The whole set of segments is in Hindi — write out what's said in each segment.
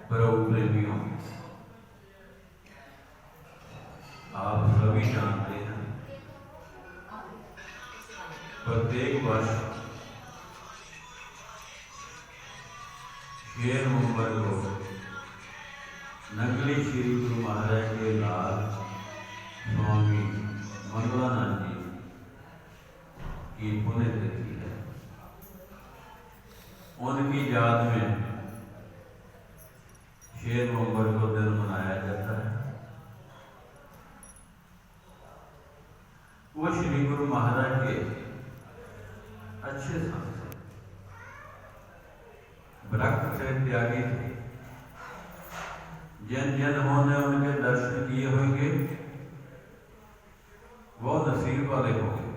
प्रभु प्रेमियों, आप सभी जानते हैं प्रत्येक वर्ष 6 नवंबर को नगली श्री गुरु महाराज के लाल स्वामी मंगलानंद जी की पुण्यतिथि है। उनकी याद में 6 नवंबर को दिन मनाया जाता है। वो श्री गुरु महाराज के अच्छे संत थे, भक्त से त्यागी थे। जिन उन्होंने उनके दर्शन किए होंगे वो नसीब वाले होंगे,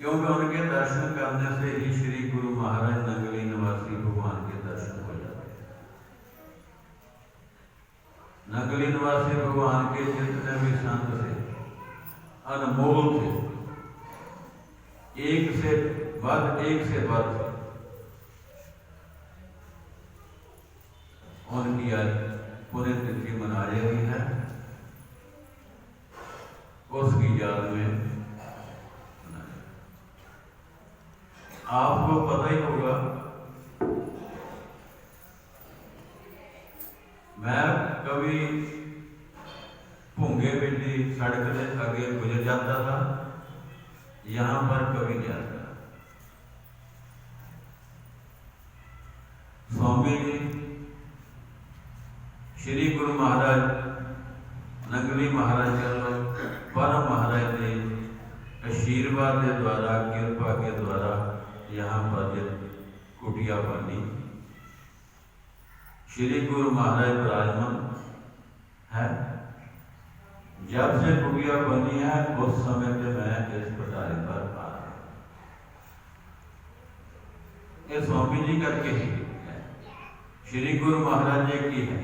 क्योंकि उनके दर्शन करने से ही श्री गुरु महाराज नगली निवासी भगवान के दर्शन हो जाते हैं। नगली निवासी भगवान के जितने भी संत थे अनमोल थे, एक से बढ़ उनकी आज पुण्यतिथि मनाई गई है। उसकी याद में आपको पता ही होगा, मैं कभी भूंगे बिल्ली सड़क से आगे गुजर जाता था, यहां पर कभी नहीं आता। स्वामी जी श्री गुरु महाराज नगली महाराज परम महाराज ने आशीर्वाद के द्वारा, कृपा के द्वारा यहाँ पर कुटिया बनी। श्री गुरु महाराज विराजमान है। जब से कुटिया बनी है उस समय से मैं इस पटारे पर आ रहा हूं। ये स्वामी जी करके ही है, श्री गुरु महाराज जी की है।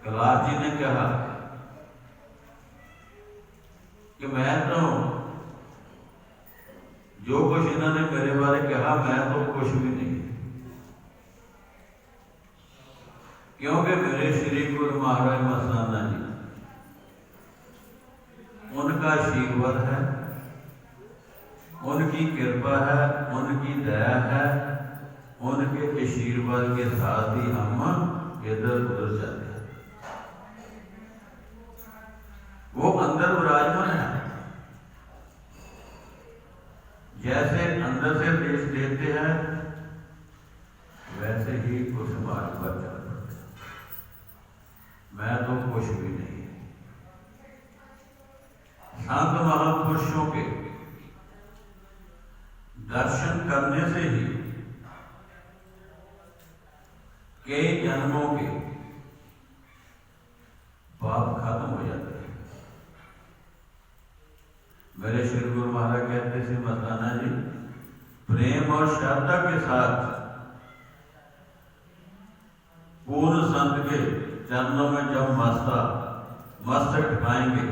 कैलाश जी ने कहा कि मैं तो जो कुछ इन्होंने मेरे बारे कहा, मैं तो कुछ भी नहीं, क्योंकि मेरे श्री गुरु महाराज मस्ताना जी, उनका आशीर्वाद है, उनकी कृपा है, उनकी दया है। उनके आशीर्वाद के साथ ही हम इधर उधर जाते हैं। वो अंदर विराजमान है। जैसे अंदर से देश देते हैं वैसे ही कुछ समाज पर चल पड़ते हैं। मैं तो कुछ भी नहीं। संत महापुरुषों के दर्शन करने से ही कई जन्मों के पाप खत्म हो जाते हैं। मेरे श्री गुरु महाराज कहते थे मस्ताना जी, प्रेम और श्रद्धा के साथ पूर्ण संत के चरणों में जब मस्तक उठाएंगे,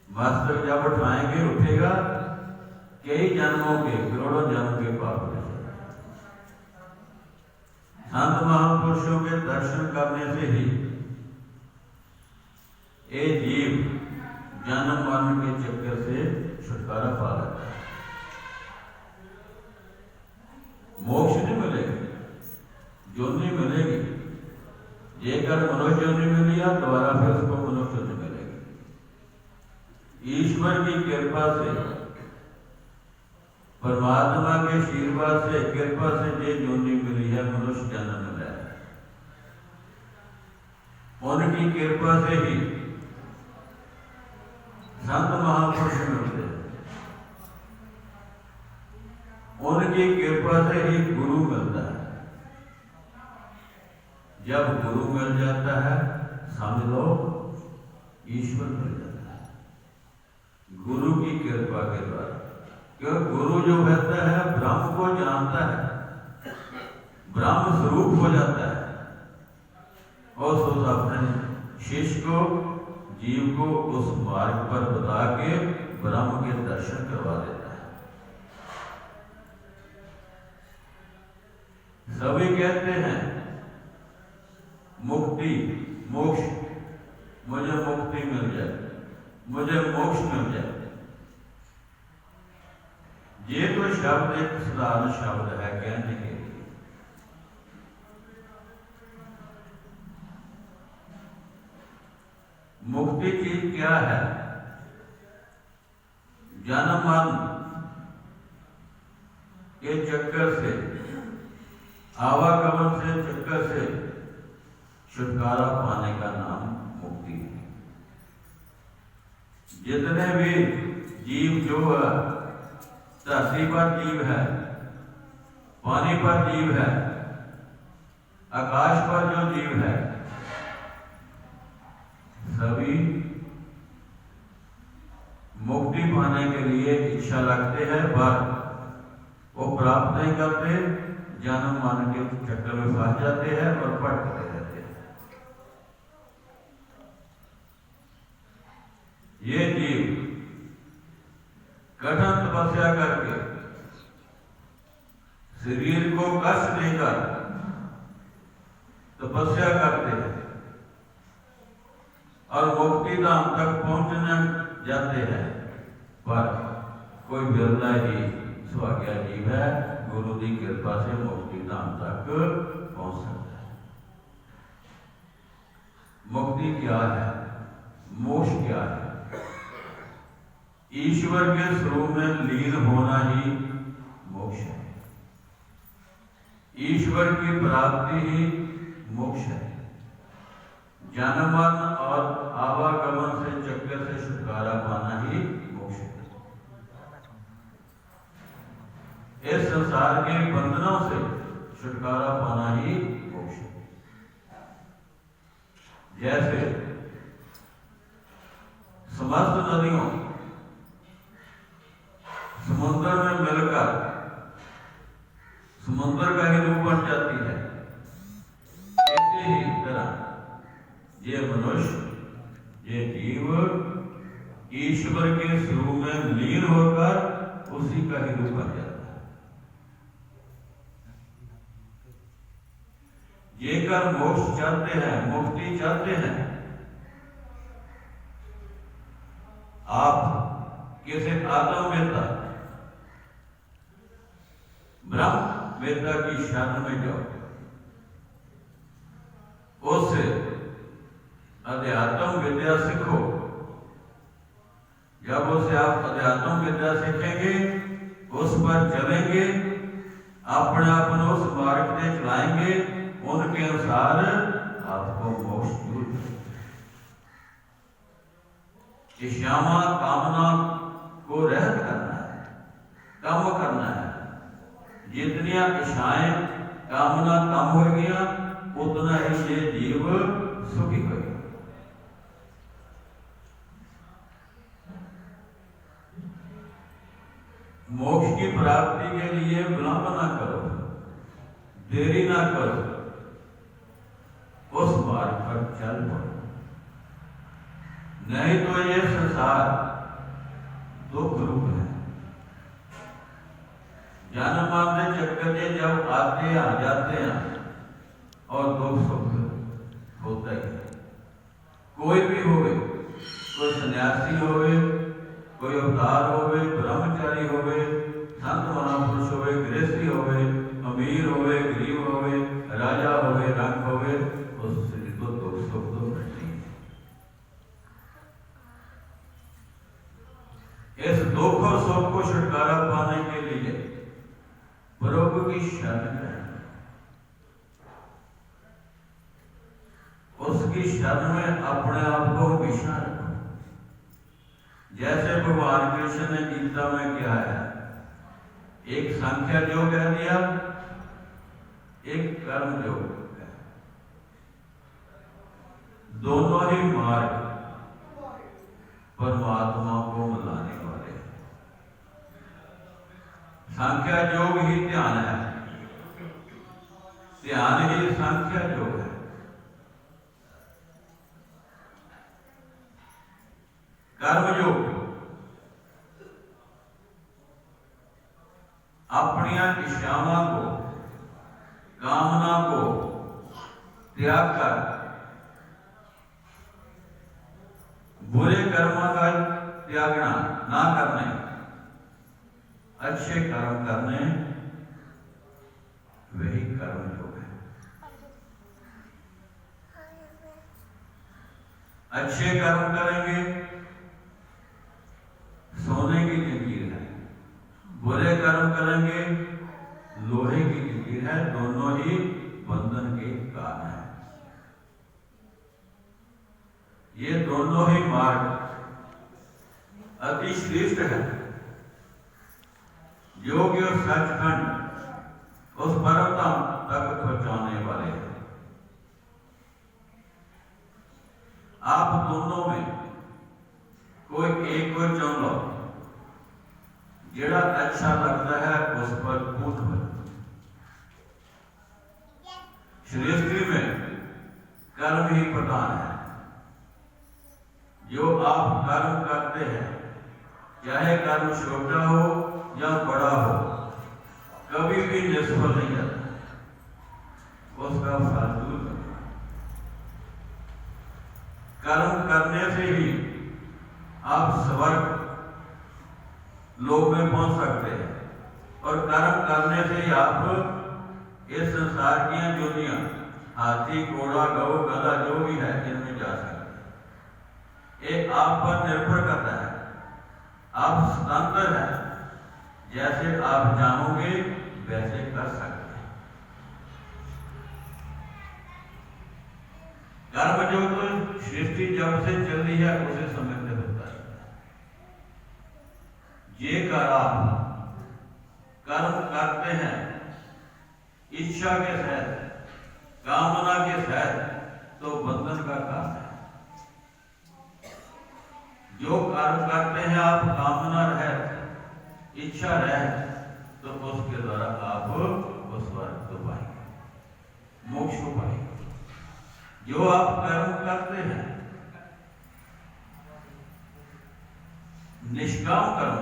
मस्तक जब उठाएंगे उठेगा, कई जन्मों के, करोड़ों जन्म के पाप हो जाएंगे। संत महापुरुषों के दर्शन करने से ही ये जीव जन्म मरण के चक्कर से छुटकारा पा लेता है। मोक्ष नहीं मिलेगी, जोनी मिलेगी। जेकर मनुष्य जोनी मिली है, दोबारा फिर उसको मनुष्य जोनी मिलेगी। ईश्वर की कृपा से, परमात्मा के आशीर्वाद से, कृपा से जे जोनी मिली है, मनुष्य जन्म मिला है। उनकी कृपा से ही संत महापुरुष मिलते हैं। उनकी कृपा से ही गुरु मिलता है। जब गुरु मिल जाता है समझ लो ईश्वर मिल जाता है, गुरु की कृपा के द्वारा। क्योंकि गुरु जो कहता है ब्रह्म को जानता है, ब्रह्म स्वरूप हो जाता है और उस अपने शिष्य को, जीव को उस मार्ग पर बता के ब्रह्म के दर्शन करवा देता है। सभी कहते हैं मुक्ति मोक्ष, मुझे मुक्ति मिल जाए, मुझे मोक्ष मिल जाए। ये तो शब्द एक साधारण शब्द है कहने के लिए। मुक्ति चीज क्या है? जन्म मरण के चक्कर से, आवागमन से चक्कर से छुटकारा पाने का नाम मुक्ति है। जितने भी जीव जो है, धरती पर जीव है, पानी पर जीव है, आकाश पर जो जीव है, सभी मुक्ति पाने के लिए इच्छा रखते हैं, पर वो प्राप्त नहीं करते, जन्म मरण के चक्कर में फंस जाते हैं और भटकते रहते हैं। ये जीव कठिन तपस्या करके शरीर को कष्ट देकर तपस्या करते हैं और मुक्ति धाम तक पहुंचने जाते हैं, पर कोई बिरला ही सुभाग्या जीव है, गुरु की कृपा से मुक्ति धाम तक पहुंच सकता है। मुक्ति क्या है? मोक्ष क्या है? ईश्वर के स्वरूप में लीन होना ही मोक्ष है। ईश्वर की प्राप्ति ही मोक्ष है। जन्म मरण और आवागमन से चक्कर से छुटकारा पाना ही मोक्ष है। इस संसार के बंधनों से छुटकारा पाना ही मोक्ष है। जैसे समस्त नदियों समुद्र में मिलकर समुद्र का ही रूप बन जाती है, ऐसे ही तरह ये मनुष्य, ये जीव ईश्वर के स्वरूप में लीन होकर उसी का ही रूप बन जाता है। ये कर मोक्ष चाहते हैं, मुक्ति चाहते हैं, आप किसी आत्म वेता ब्रह्म वेता की शरण में जाओ, उससे अध्यात्म विद्या सीखो। जब उसे आप अध्यात्म विद्या सीखेंगे, उस पर चलेंगे, अपने आप उस मार्ग पे चलाएंगे, उनके अनुसार आपको मोक्ष मिल जाएगा। श्यामा कामना को रहत करना है, कम करना है। जितनी इच्छाएं कामना कम हो गया, उतना ही ये जीव सुखी हो गया। मोक्ष की प्राप्ति के लिए विलंब ना करो, देरी ना करो, उस मार्ग पर चल पड़ो, नहीं तो ये संसार दुख रूप है। जन्म मरण चक्कर में जब आते आ जाते हैं और दुख सुख होता ही है। कोई भी होवे, कोई सन्यासी होवे, कोई अवतार होवे, ब्रह्मचारी होवे, संत महापुरुष होवे, गृहस्थी होवे, अमीर होवे, गरीब होवे, राजा होवे, रंग होवे, उससे तो दुख सुख तो नहीं है। इस दुख और सुख को छुटकारा पाने के लिए प्रभु की शरण है, उसकी शरण में अपने आप को हमेशा रखो। जैसे भगवान कृष्ण ने गीता में क्या है, एक संख्या योग कह दिया, एक कर्म योग है। दोनों ही मार्ग परमात्मा को मिलाने वाले हैं। संख्या योग ही ध्यान है, ध्यान ही संख्या योग है। कर्म योग अपनी इच्छावां को कामना को त्याग कर बुरे कर्मों का त्यागना ना करने, अच्छे कर्म करने, वही कर्म योग है। अच्छे कर्म करेंगे सोने की जंजीर है, बुरे कर्म करेंगे लोहे की जंजीर है, दोनों ही बंधन के कारण है। ये दोनों ही मार्ग अति श्रेष्ठ है। योग्य और सचखंड उस परम धाम तक पहुंचाने वाले हैं। आप दोनों में कोई एक को चुन लो, जेड़ा अच्छा लगता है उस पर कूद पड़ो। सृष्टि में कर्म ही प्रधान है। जो आप कर्म करते हैं, चाहे कर्म छोटा हो या बड़ा हो, कभी भी निष्फल नहीं जाता, उसका फल दूर करता। कर्म करने से ही आप स्वर्ग लोक में पहुंच सकते हैं, और कर्म करने से ही आप इस संसार की दुनिया हाथी घोड़ा गौ गधा जो भी है इनमें जा सकते हैं। ये आप पर निर्भर करता है। आप स्वतंत्र हैं, जैसे आप चाहोगे वैसे कर सकते हैं। कर्म जो तो सृष्टि जब से चल रही है उसे समय से होता है। ये कर आप कर्म करते हैं इच्छा के साथ, कामना के साथ, तो बंधन का काम है। जो कर्म करते हैं आप कामना रहे, इच्छा रहे, तो उसके द्वारा आप उस स्वर्ग को पाएंगे, मोक्ष को पाएंगे। जो आप कर्म करते हैं निष्काम कर्म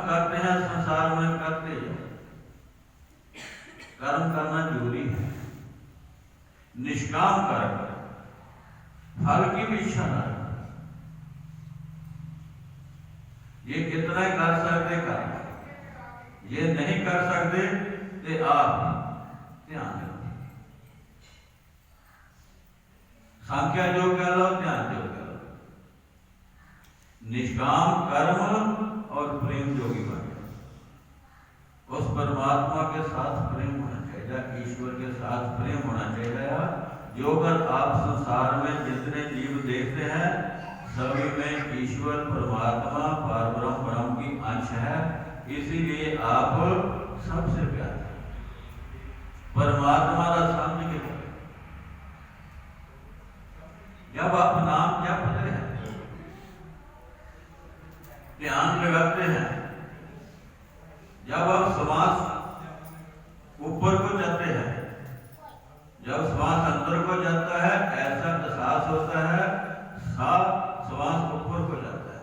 करते हैं, संसार में करते हैं। कर्म करना जरूरी है। निष्काम कर्म, फल की भी इच्छा ना, ये कितना ही कर सकते कर, ये नहीं कर सकते तो आप ध्यान दो। संख्या जो कह लो, ध्यान जो कह लो, निष्काम कर्म और प्रेम जोगी बन, उस परमात्मा के साथ प्रेम होना चाहिए, ईश्वर के साथ प्रेम होना चाहिए। जो कर आप संसार में जितने जीव देखते हैं, सभी में ईश्वर परमात्मा परब्रह्म ब्रह्म की अंश है, इसीलिए आप सबसे प्यारे परमात्मा का समझ के करें। जब आप नाम जपते हैं, ध्यान लगाते हैं, जब आप श्वास ऊपर को जाते हैं, जब श्वास अंदर को जाता है ऐसा एहसास होता है, श्वास ऊपर को जाता है।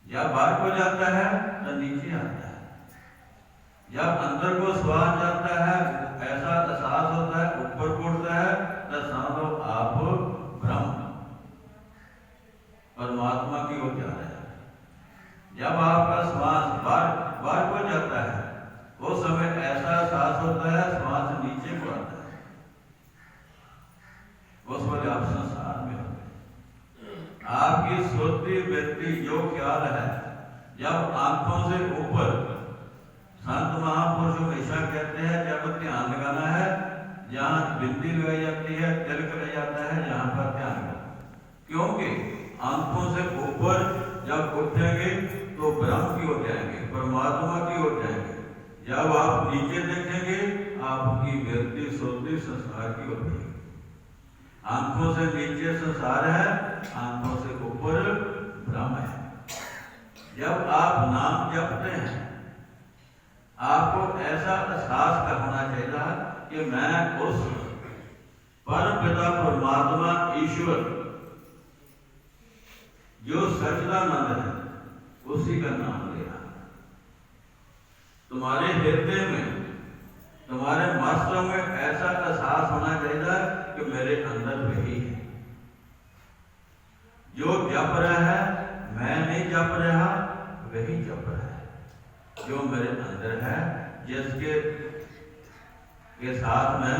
जब बाहर को जाता है तो नीचे आता है। जब अंदर को श्वास जाता है ऐसा एहसास होता है, ऊपर को उठता है, तो समझो आप ब्रह्म परमात्मा की ओर जा रहे हैं। जब आपका श्वास बाहर को जाता है, उस समय ऐसा एहसास होता है श्वास नीचे को आता है, उस वक्त आप संसार में होते हैं। आपकी सोचती व्यक्ति जो ख्याल है, जब आंखों से ऊपर, संत महापुरुष हमेशा कहते हैं जब ध्यान लगाना है, जहां बिंदी लगाई जाती है, तिलक लगाया जाता है, जहां पर ध्यान लगाना, क्योंकि आंखों से ऊपर जब उठेंगे तो ब्रह्म की ओर जाएंगे, परमात्मा की ओर जाएंगे। जब आप नीचे देखेंगे आपकी व्यक्ति सोचती संसार की ओर जाएगी। आंखों से नीचे संसार है, आंखों से ऊपर ब्रह्म है। जब आप नाम जपते हैं, आपको ऐसा एहसास होना चाहिए कि मैं उस परम पिता परमात्मा ईश्वर जो सच्चिदानंद है उसी का नाम ले रहा। तुम्हारे हृदय में, तुम्हारे मस्तिष्क में ऐसा एहसास होना चाहिए कि मेरे अंदर वही है जो जप रहा है, मैं नहीं जप रहा, वही जप रहा है जो मेरे अंदर है, जिसके साथ मैं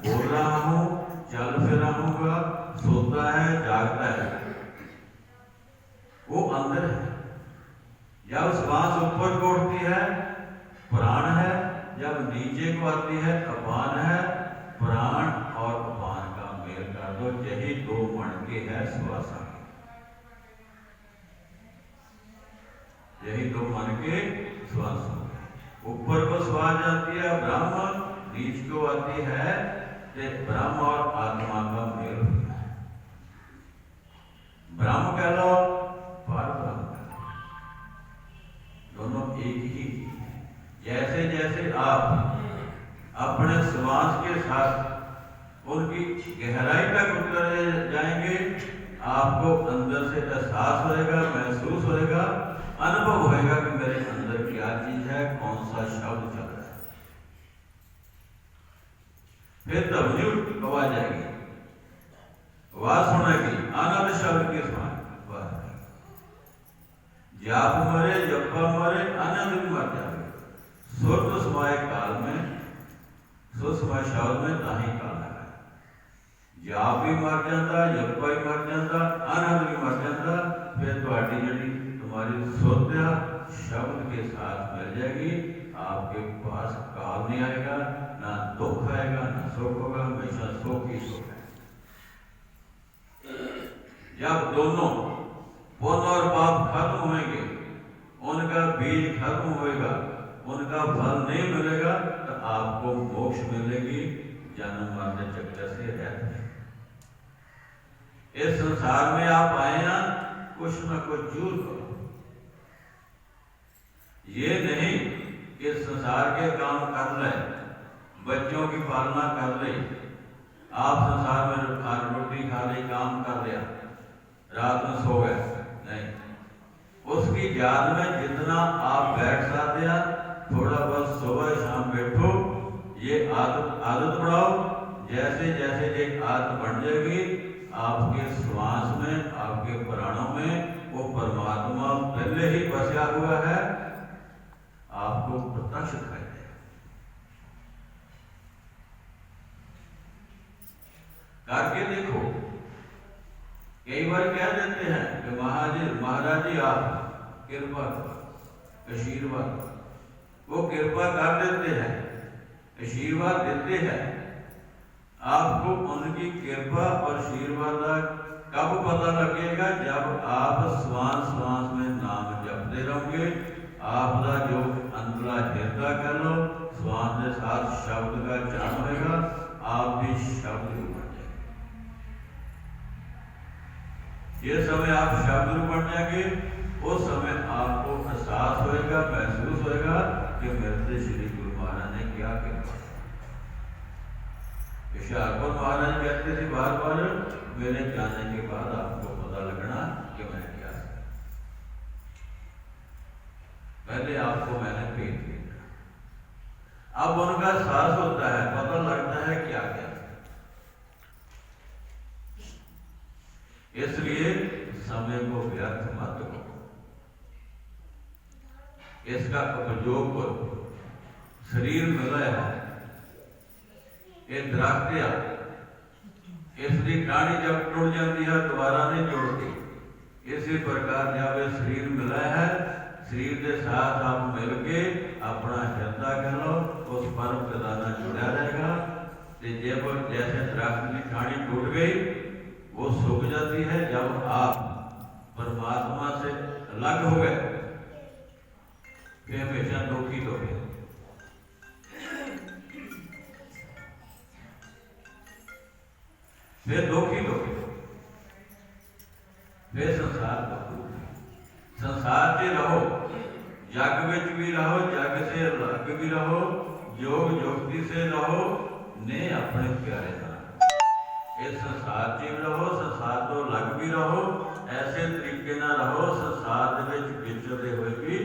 बोल रहा हूँ, चल फिर रहूंगा, सोता है, जागता है, वो अंदर है। जब श्वास ऊपर को उठती है प्राण है, जब नीचे को आती है अपान है। प्राण और अपान का मेल कर दो, यही दो मणके है श्वासा के, यही दो मणके श्वास। ऊपर को श्वास जाती है ब्रह्म, नीच को आती है ब्रह्म और आत्मा का मेल होता है। ब्रह्म कह लो, पर ब्रह्म कह लो, दोनों एक ही। जैसे जैसे आप अपने श्वास के साथ उनकी गहराई तक उतर जाएंगे, आपको अंदर से एहसास होएगा, महसूस होएगा, अनुभव होएगा कि मेरे अंदर क्या चीज है, कौन सा शब्द चल रहा है। फिर ध्वनि आवाज आएगी, आवाज सुनेगी, आनंद शब्द के समान। जाप मरे, जपा मरे, आनंद भी मर जाएगा। सुर तो समाये काल में, सुर समाये शब्द में ताही काल लगा। जाप भी मर जाता, जपा भी मर जाता, आनंद भी मर जाता। फिर तुम्हारी जी तुम्हारी सुरता शब्द के साथ मिल जाएगी। आपके पास काल नहीं आएगा, ना दुख आएगा, ना सुख होगा, हमेशा सुख ही सुख है। जब दोनों पुण्य और पाप खत्म होंगे, उनका बीज खत्म होएगा, उनका फल नहीं मिलेगा, तो आपको मोक्ष मिलेगी। जन्म मरण चक्र से रहते हैं। इस संसार में आप आए ना, कुछ न कुछ जरूर करो। ये नहीं कि संसार के काम कर ले, बच्चों की पालना कर ले, आप संसार में रोटी खा ली, काम कर लिया, रात में सो गए, नहीं। उसकी याद में जितना आप बैठ सकते हैं, थोड़ा बहुत सुबह शाम बैठो, ये आदत बढ़ाओ। जैसे जैसे एक आदत बन जाएगी, आपके श्वास में, आपके प्राणों में वो परमात्मा पहले ही बसा हुआ है, आपको प्रत्यक्ष दिखाई देगा। करके देखो। कई बार कह देते हैं कि महाराज जी आप कृपा आशीर्वाद, वो कृपा कर देते हैं, आशीर्वाद देते हैं। आपको उनकी कृपा और आशीर्वाद कब पता लगेगा? जब आप श्वास श्वास में नाम जपते रहोगे। आपका जो अंदर हृदय कर लो, श्वास के साथ शब्द का चयन होगा, आप भी शब्द बन जाएंगे। ये समय आप शब्द बन जाएंगे, उस समय आपको एहसास होएगा, महसूस होएगा कि मेरे श्री गुरु महाराज ने क्या किया। हुशियारपुर महाराज कहते थे बार बार, मेरे जाने के बाद आपको पता लगना कि मैं क्या। पहले आपको मैंने पेट किया, अब उनका एहसास होता है, पता लगता है क्या क्या। इसलिए समय को व्यर्थ मत करो, इसका उपयोग करो। शरीर मिला है, ये दरख्त है, इसकी डाणी जब टूट जाती है दोबारा नहीं जुड़ती। इसी प्रकार जब ये शरीर मिला है, शरीर के साथ आप मिलके अपना हृदय करो, उस परम खजाना जुड़ा रहेगा। जब जैसे दरख्त की डाणी टूट गई, वो सूख जाती है। जब आप परमात्मा से अलग हो गए, फिर हमेशा दुखी हो गए। फिर दुखी हो गए, फिर संसार से रहो, जग विच भी रहो, जग से अलग भी रहो, योग जोगती से रहो, ने अपने प्यारे नाम। इस संसार से भी रहो, संसार तो अलग भी रहो, ऐसे तरीके ना रहो संसार विचरते हुए भी